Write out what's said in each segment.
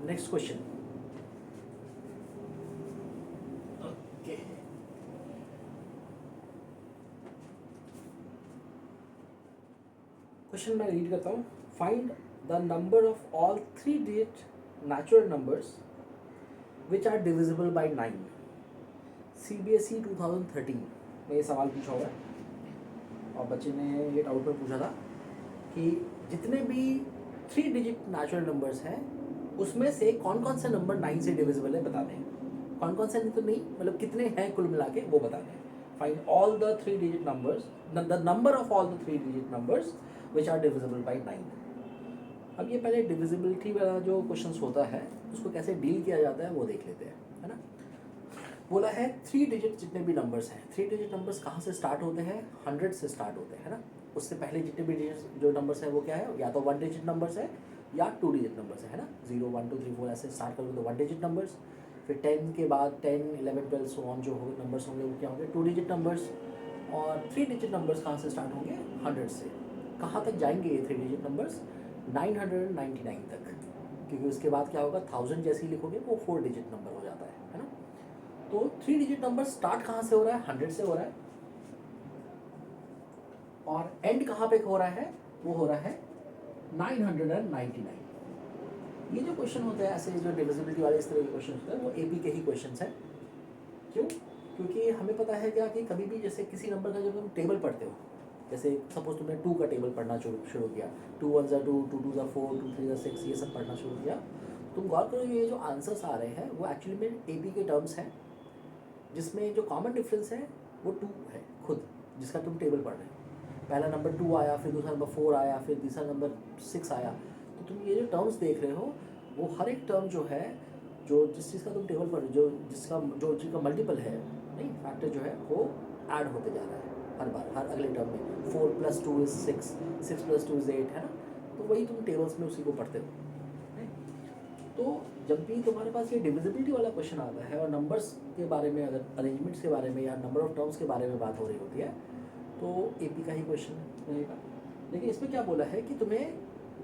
Next question. Okay, question मैं read करता हूँ। Find the number of all 3 digit natural numbers which are divisible by 9। CBSE 2013 में ये सवाल पूछा हुआ है और बच्चे ने ये डाउट में पूछा था कि जितने भी 3 डिजिट नेचुरल नंबर्स हैं उसमें से कौन कौन से नंबर 9 से डिविजिबल है बता दें। कौन कौन से नहीं तो नहीं, मतलब कितने हैं कुल मिला के वो बता दें। Find all the 3 digit numbers, the number of all the 3 digit numbers which are divisible by 9। अब ये पहले डिविजिबिलिटी वाला जो क्वेश्चन होता है उसको कैसे डील किया जाता है वो देख लेते हैं, है ना। बोला है 3 डिजिट जितने भी नंबर्स हैं, 3 डिजिट नंबर्स कहाँ से स्टार्ट होते हैं? 100 से स्टार्ट होते हैं, है ना। उससे पहले जितने भी डिजिट जो नंबर्स हैं वो क्या है? या तो 1 डिजिट नंबर्स है या 2 डिजिट नंबर्स है ना। 0 1 2 3 4 ऐसे स्टार्ट करोगे तो 1 डिजिट नंबर्स। फिर 10 के बाद 10 11 12 सो ऑन जो हो नंबर्स होंगे वो क्या होंगे? 2 डिजिट नंबर्स। और 3 डिजिट नंबर्स कहाँ से स्टार्ट होंगे? 100 से। कहाँ तक जाएंगे ये 3 डिजिट नंबर्स? 999 तक, क्योंकि उसके बाद क्या होगा? 1000 जैसे ही लिखोगे वो 4 डिजिट नंबर हो जाता है ना। तो 3 डिजिट नंबर स्टार्ट कहाँ से हो रहा है? 100 से हो रहा है। और एंड कहाँ पे हो रहा है? वो हो रहा है 999। ये जो क्वेश्चन होते हैं ऐसे जो डिविजिबिलिटी वाले इस तरह के क्वेश्चन होते हैं वो एपी के ही क्वेश्चन हैं। क्यों? क्योंकि हमें पता है क्या कि कभी भी जैसे किसी नंबर का जब तुम टेबल पढ़ते हो, जैसे सपोज तुमने 2 का टेबल पढ़ना शुरू किया, 2 1 2 2 2 4 2 3 6 ये सब पढ़ना शुरू किया, तुम गौर करो ये जो आंसर्स आ रहे हैं वो एक्चुअली में एपी के टर्म्स हैं, जिसमें जो कॉमन डिफरेंस है वो 2 है खुद, जिसका तुम टेबल पढ़ रहे हो। पहला नंबर 2 आया, फिर दूसरा नंबर 4 आया, फिर तीसरा नंबर 6 आया। तो तुम ये जो टर्म्स देख रहे हो वो हर एक टर्म जो है, जो जिस चीज़ का तुम टेबल पढ़, जो चीज़ का मल्टीपल है, नहीं फैक्टर जो है वो ऐड होते जा रहा है हर बार, हर अगले टर्म में। 4 + 2 = 6, 6 + 2 = 8, है ना। तो वही तुम टेबल्स में उसी को पढ़ते हो, नहीं? तो जब भी तुम्हारे पास ये डिविजिबिलिटी वाला क्वेश्चन आता है और नंबर्स के बारे में, अगर अरेंजमेंट्स के बारे में या नंबर ऑफ टर्म्स के बारे में बात हो रही होती है तो एपी का ही क्वेश्चन रहेगा। लेकिन इसमें क्या बोला है कि तुम्हें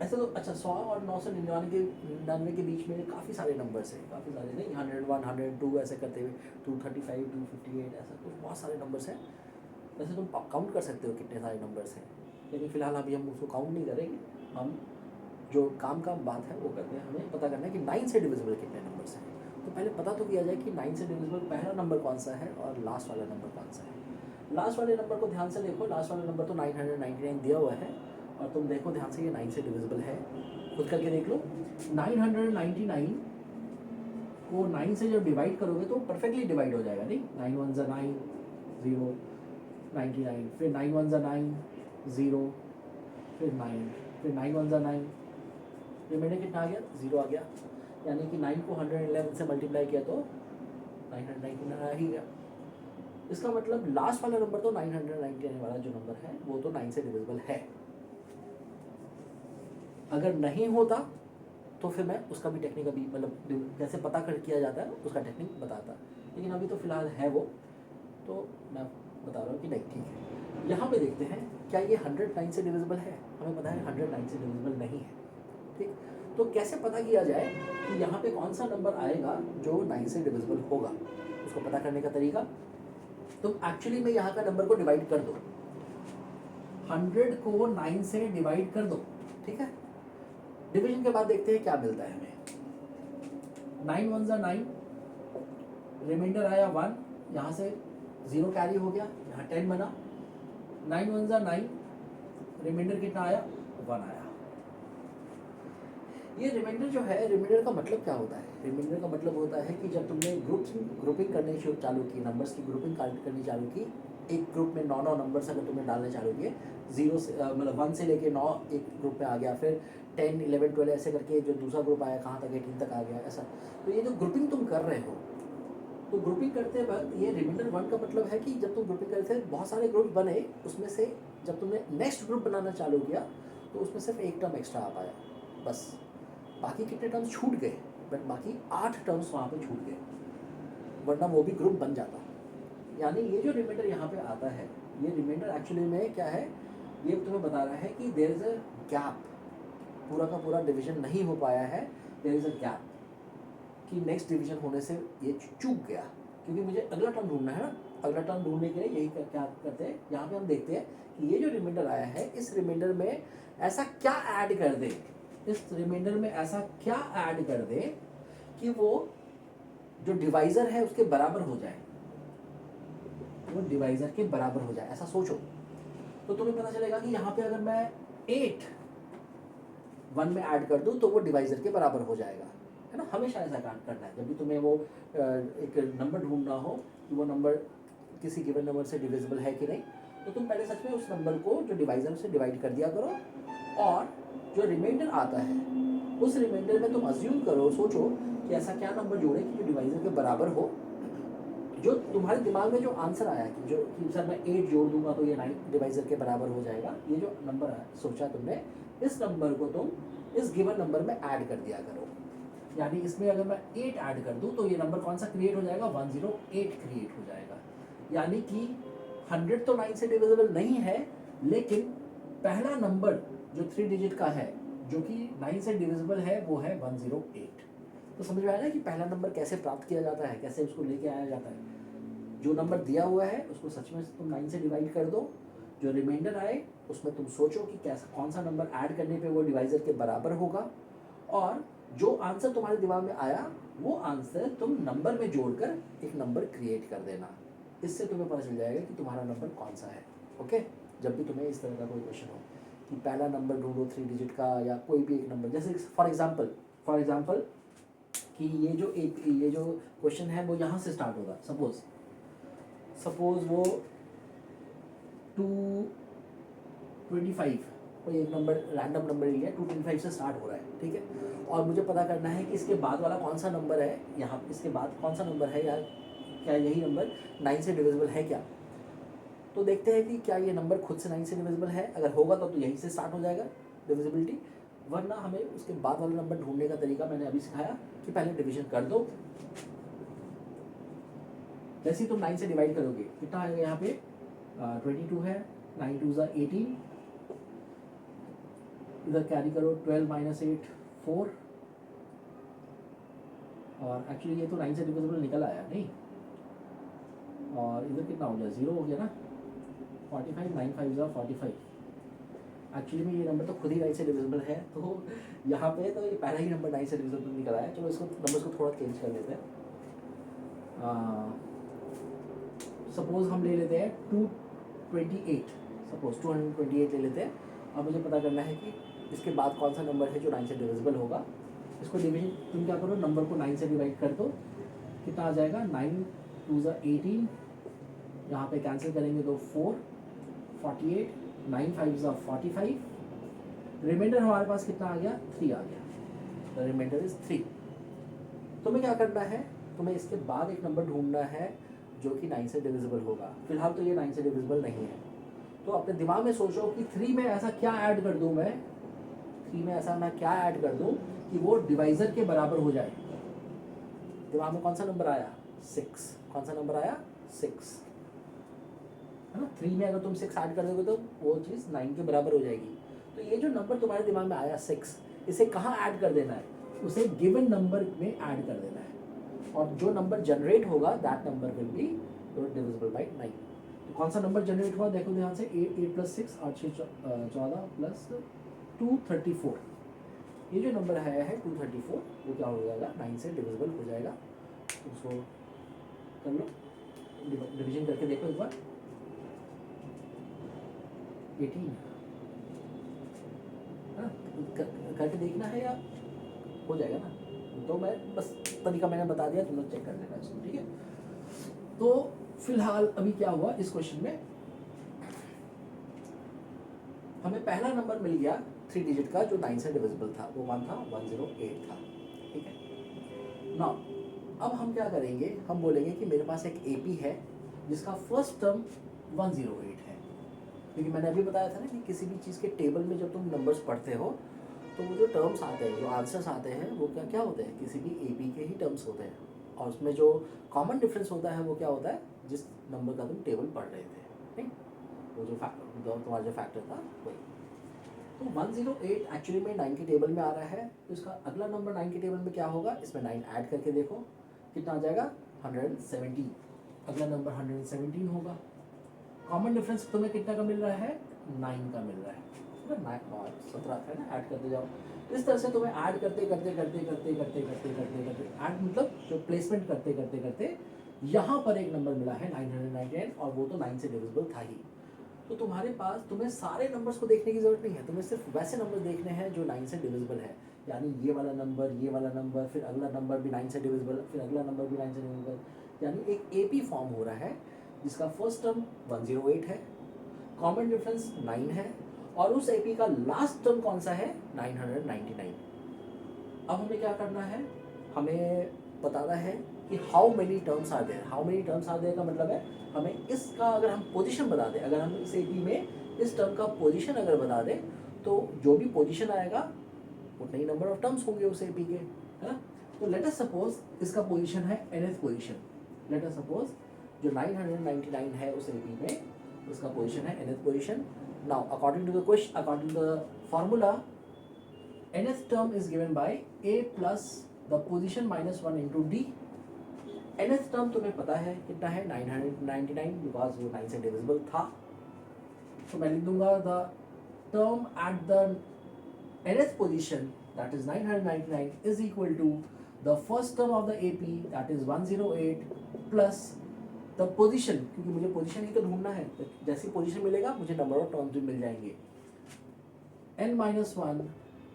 ऐसे तो अच्छा 100 और 999 के बीच में काफ़ी सारे नंबर्स हैं, काफ़ी सारे नहीं, 101 102 ऐसे करते हुए 235 258 ऐसा कुछ बहुत सारे नंबर्स हैं। वैसे तुम काउंट कर सकते हो कितने सारे नंबर्स हैं, लेकिन फ़िलहाल अभी हम उसको काउंट नहीं करेंगे। हम जो काम का बात है वो करते हैं, हमें पता करना है कि 9 से डिविजिबल कितने नंबर्स हैं। तो पहले पता तो किया जाए कि 9 से डिविजिबल पहला नंबर कौन सा है और लास्ट वाला नंबर कौन सा है। लास्ट वाले नंबर को ध्यान से देखो, लास्ट वाला नंबर तो 999 दिया हुआ है और तुम देखो ध्यान से ये 9 से डिविजिबल है, खुद करके देख लो। 999 को 9 से जब डिवाइड करोगे तो परफेक्टली डिवाइड हो जाएगा, नहीं? 9 1 = 9 0 99, फिर 9 1 = 9 0, फिर 9, फिर 9 1 = 9, रिमाइंडर कितना आ गया? 0 आ गया। यानी कि 9 को 111 से मल्टीप्लाई किया तो 999 आ ही गया। इसका मतलब लास्ट वाला नंबर तो 999 वाला जो नंबर है वो तो 9 से डिविजिबल है। अगर नहीं होता तो फिर मैं उसका भी टेक्निक अभी, मतलब कैसे पता कर किया जाता है उसका टेक्निक बताता, लेकिन अभी तो फिलहाल है वो, तो मैं बता रहा हूँ कि नहीं, ठीक है। यहाँ पे देखते हैं क्या ये 109 से डिविजिबल है? हमें पता है 109 से डिविजिबल नहीं है, ठीक। तो कैसे पता किया जाए कि यहाँ पे कौन सा नंबर आएगा जो 9 से डिविजिबल होगा? उसको पता करने का तरीका, तुम एक्चुअली में यहाँ का नंबर को डिवाइड कर दो, 100 को 9 से डिवाइड कर दो, ठीक है। डिवीजन के बाद देखते हैं क्या मिलता है हमें। 9 1 = 9, रिमाइंडर आया 1, यहाँ से 0 कैरी हो गया, यहाँ 10 बना। 9 1 = 9, रिमाइंडर कितना आया? 1 आया। ये रिमाइंडर जो है, रिमाइंडर का मतलब क्या होता है? रिमाइंडर का मतलब होता है कि जब तुमने ग्रुपिंग करनी चालू की, नंबर्स की ग्रुपिंग करनी चालू की, एक ग्रुप में 9 नंबर्स अगर तुमने डालने चालू किए, 0 से मतलब 1 से लेके 9 एक ग्रुप में आ गया, फिर 10 11 12 ऐसे करके जो दूसरा ग्रुप आया कहाँ तक? 18 तक आ गया, ऐसा। तो ये जो ग्रुपिंग तुम कर रहे हो, तो ग्रुपिंग करते वक्त ये रिमाइंडर 1 का मतलब है कि जब तुम ग्रुपिंग करते थे बहुत सारे ग्रुप बने, उसमें से जब तुमने नेक्स्ट ग्रुप बनाना चालू किया तो उसमें सिर्फ एक टर्म एक्स्ट्रा आ पाया, बस। बाकी कितने टर्म्स छूट गए? बट बाकी 8 टर्म्स वहाँ पे छूट गए, वरना वो भी ग्रुप बन जाता। यानी ये जो रिमाइंडर यहाँ पे आता है, ये रिमाइंडर एक्चुअली में क्या है? ये तुम्हें बता रहा है कि देयर इज़ अ गैप, पूरा का पूरा डिवीजन नहीं हो पाया है, देयर इज़ अ गैप। कि नेक्स्ट डिवीजन होने से ये चूक गया, क्योंकि मुझे अगला टर्म ढूंढना है ना। अगला टर्म ढूंढने के लिए यही क्या करते हैं, यहाँ पे हम देखते हैं कि ये जो रिमाइंडर आया है, इस रिमाइंडर में ऐसा क्या ऐड कर दे, इस रिमाइंडर में ऐसा क्या ऐड कर दे कि वो जो डिवाइजर है उसके बराबर हो जाए, वो डिवाइजर के बराबर हो जाए। ऐसा सोचो तो तुम्हें पता चलेगा कि यहाँ पे अगर मैं 8 1 में ऐड कर दूँ तो वो डिवाइजर के बराबर हो जाएगा, है ना। हमेशा ऐसा करना है जब भी तुम्हें वो एक नंबर ढूंढना हो कि वो नंबर किसी गिवन नंबर से डिविजिबल है कि नहीं, तो तुम पहले सच में उस नंबर को जो डिवाइजर से डिवाइड कर दिया करो, और जो रिमाइंडर आता है उस रिमाइंडर में तुम अज्यूम करो, सोचो कि ऐसा क्या नंबर जोड़े कि जो डिवाइजर के बराबर हो। जो तुम्हारे दिमाग में जो आंसर आया कि जो कि सर मैं 8 जोड़ दूंगा तो ये 9 डिवाइजर के बराबर हो जाएगा, ये जो नंबर है सोचा तुमने, इस नंबर को तुम इस गिवन नंबर में ऐड कर दिया करो। यानी इसमें अगर मैं 8 ऐड कर दूं तो ये नंबर कौन सा क्रिएट हो जाएगा, 108 क्रिएट हो जाएगा। यानी कि 100 तो 9 से डिविजिबल नहीं है, लेकिन पहला नंबर जो 3 डिजिट का है जो कि 9 से डिविजिबल है वो है 108। तो समझ में आया कि पहला नंबर कैसे प्राप्त किया जाता है, कैसे उसको लेके आया जाता है। जो नंबर दिया हुआ है उसको सच में तुम 9 से डिवाइड कर दो, जो रिमाइंडर आए उसमें तुम सोचो कि कैसा कौन सा नंबर ऐड करने पे वो डिवाइजर के बराबर होगा, और जो आंसर तुम्हारे दिमाग में आया वो आंसर तुम नंबर में जोड़कर एक नंबर क्रिएट कर देना। इससे तुम्हें पता चल जाएगा कि तुम्हारा नंबर कौन सा है। ओके, जब भी तुम्हें इस तरह का कोई क्वेश्चन हो कि पहला नंबर ढूंढो 3 डिजिट का या कोई भी एक नंबर, जैसे फॉर एग्जांपल कि ये जो क्वेश्चन है वो यहाँ से स्टार्ट होगा। सपोज वो 225 कोई एक नंबर रैंडम नंबर ही है, 225 से स्टार्ट हो रहा है, ठीक है। और मुझे पता करना है कि इसके बाद वाला कौन सा नंबर है, यहाँ इसके बाद कौन सा नंबर है, या क्या यही नंबर 9 से डिविजिबल है क्या। तो देखते हैं कि क्या ये नंबर खुद से 9 से डिविजिबल है। अगर होगा तो यहीं से स्टार्ट हो जाएगा डिविजिबिलिटी, वरना हमें उसके बाद वाला नंबर ढूंढने का तरीका मैंने अभी सिखाया कि पहले डिवीजन कर दो। जैसे ही तुम 9 से डिवाइड करोगे कितना आएगा, यहाँ पे 22 है, 9 2 ज़ा 18, इधर कैरी करो 12 - 8 4, और एक्चुअली ये तो 9 से डिविजिबल निकल आया नहीं, और इधर कितना हो गया, 0 हो गया ना। 45 9 5 ज़ा 45, एक्चुअली में ये नंबर तो खुद ही 9 से डिविजिबल है, तो यहाँ पे तो ये पहला ही नंबर 9 से डिविजिबल निकल आया। चलो इसको नंबर्स को थोड़ा चेंज कर लेते हैं। सपोज हम ले लेते हैं 228, सपोज 228 ले लेते हैं। अब मुझे पता करना है कि इसके बाद कौन सा नंबर है जो 9 से डिविजिबल होगा। इसको डिवीजन तुम क्या करो, नंबर को 9 से डिवाइड कर दो, कितना आ जाएगा, 9 2 ज़ा 18, यहाँ पे कैंसिल करेंगे तो 4 48, 9 5 ज़ा 45, रिमाइंडर हमारे पास कितना आ गया, 3 आ गया, द रिमाइंडर इज 3। तुम्हें क्या करना है, तुम्हें इसके बाद एक नंबर ढूंढना है जो कि 9 से डिविजिबल होगा। फिलहाल तो ये 9 से डिविजिबल नहीं है, तो अपने दिमाग में सोचो कि 3 में ऐसा क्या ऐड कर दूं मैं, 3 में ऐसा मैं क्या ऐड कर दूं कि वो डिवाइजर के बराबर हो जाए। दिमाग में कौन सा नंबर आया, 6। कौन सा नंबर आया, 6, है ना। 3 में अगर तुम 6 ऐड कर दोगे तो वो चीज़ 9 के बराबर हो जाएगी। तो ये जो नंबर तुम्हारे दिमाग में आया 6, इसे कहाँ ऐड कर देना है, उसे गिवन नंबर में ऐड कर देना है, और जो नंबर जनरेट होगा that number will be divisible by 9। तो कौन सा नंबर जनरेट हुआ, देखो ध्यान से, 8 + 6 8 6 14 प्लस 234। ये जो नंबर है 234, वो क्या हो जाएगा, 9 से डिविजिबल हो जाएगा। उसको कर लो, डिवीजन करके देखो एक बार, 18 करके देखना है या हो जाएगा ना। तो मैं बस तरीका मैंने बता दिया, तुम लोग चेक कर लेना इसको, ठीक है। तो फिलहाल अभी क्या हुआ इस क्वेश्चन में, हमें पहला नंबर मिल गया 3 डिजिट का जो 9 से डिविजिबल था, वो 108 था, ठीक है ना। अब हम क्या करेंगे, हम बोलेंगे कि मेरे पास एक एपी है जिसका फर्स्ट टर्म 108 है, क्योंकि मैंने अभी बताया था ना कि किसी भी चीज़ के टेबल में जब तुम नंबर्स पढ़ते हो तो वो जो टर्म्स आते हैं, जो आंसर्स आते हैं, वो क्या क्या होते हैं, किसी भी एपी के ही टर्म्स होते हैं, और उसमें जो कॉमन डिफरेंस होता है वो क्या होता है, जिस नंबर का तुम टेबल पढ़ रहे थे, नहीं, वो जो तुम्हारा जो फैक्टर था वही। तो 108 एक्चुअली में 9 के टेबल में आ रहा है, तो इसका अगला नंबर 9 के टेबल में क्या होगा, इसमें 9 ऐड करके देखो कितना आ जाएगा 117, अगला नंबर 117 होगा। कॉमन डिफरेंस तुम्हें कितना का मिल रहा है, 9 का मिल रहा है, 17 है ना, ऐड करते जाओ। इस तरह से तुम्हें ऐड करते करते ऐड मतलब जो प्लेसमेंट करते यहाँ पर एक नंबर मिला है 999 और वो तो 9 से डिविजिबल था ही। तो तुम्हारे पास तुम्हें सारे नंबर्स को देखने की जरूरत नहीं है, तुम्हें सिर्फ वैसे नंबर देखने हैं जो 9 से डिविजिबल है, यानी ये वाला नंबर, फिर अगला नंबर भी 9 से डिविजिबल, फिर अगला नंबर भी 9 से डिविजिबल, यानी एक एपी फॉर्म हो रहा है जिसका फर्स्ट टर्म 108 है, कॉमन डिफरेंस 9 है, और उस एपी का लास्ट टर्म कौन सा है, 999। अब हमें क्या करना है, हमें बताना है कि how many terms are there. How many terms are there का मतलब है हमें इसका अगर हम पोजीशन बता दें, अगर हम इस एपी में इस टर्म का पोजीशन अगर बता दें तो जो भी पोजीशन आएगा उतने ही नंबर ऑफ टर्म्स होंगे उस एपी के, है ना। तो लेट अस सपोज इसका पोजीशन है nth position, let us suppose जो 999 है उस एपी में उसका पोजीशन है nth position. Now according to the question, according to the formula, nth term is given by a plus the position minus 1 into d। nth term तुम्हें पता है कितना है 999 बिकॉज वो 9 से डिविजिबल था, तो मैं लिख दूंगा the term at the nth position that is 999 is equal to the first term of the AP that is 108 plus the position, क्योंकि मुझे पोजीशन ही तो ढूंढना है, तो जैसी पोजीशन मिलेगा मुझे नंबर ऑफ टर्म्स भी मिल जाएंगे। n-1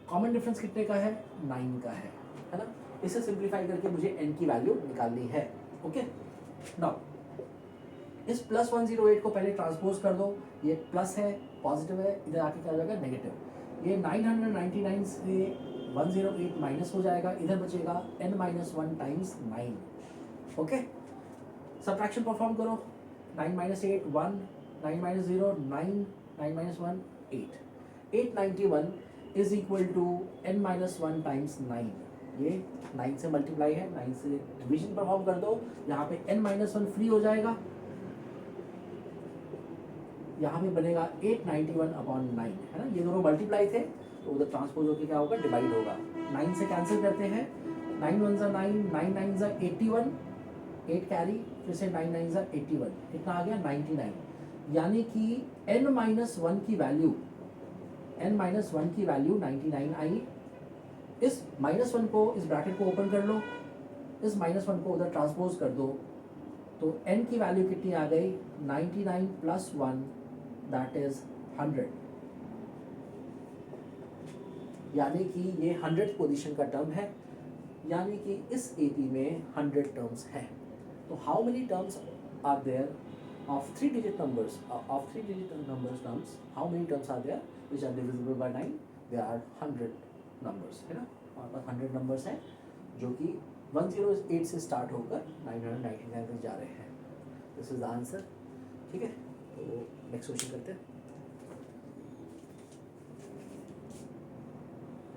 कॉमन डिफरेंस कितने का है, 9 का है ना। इसे सिंप्लीफाई करके मुझे n की वैल्यू निकालनी है। ओके, नाउ इस प्लस 108 को पहले ट्रांसपोज कर दो, ये प्लस है पॉजिटिव है, इधर आके क्या हो जाएगा नेगेटिव। ये 999 से 108 माइनस हो जाएगा, इधर बचेगा n-1 times 9। Okay, subtraction perform करो, 9 - 8 1, 9 - 0 9, 9 - 1 8, 891 is equal to n-1 times 9। ये 9 से मल्टीप्लाई है, 9 से डिवीजन परफॉर्म कर दो, यहाँ पे n-1 फ्री हो जाएगा, यहाँ पे बनेगा 891 अपॉन 9, है ना। ये दोनों मल्टीप्लाई थे तो उधर ट्रांसपोज होकर क्या होगा, डिवाइड होगा। 9 से कैंसिल करते हैं, 9 1 9, 9 9 81, 8 कैरी, फिर से 9 9 81, कितना आ गया 99, यानी कि n-1 की वैल्यू n-1 की वैल्यू 99 आई। इस -1 को, इस ब्रैकेट को ओपन कर लो, इस -1 को उधर ट्रांसपोज कर दो, तो n की वैल्यू कितनी आ गई 99 + 1 दैट इज 100, यानी कि ये 100th पोजीशन का टर्म है, यानी कि इस एपी में 100 टर्म्स हैं। तो how many terms are there of 3-digit numbers, terms, how many terms are there which are divisible by 9? There are 100 numbers, है ना। हमारे पास 100 numbers हैं जो कि 108 से स्टार्ट होकर 999 तक जा रहे हैं। This is the answer. ठीक है, तो नेक्स्ट क्वेश्चन करते हैं।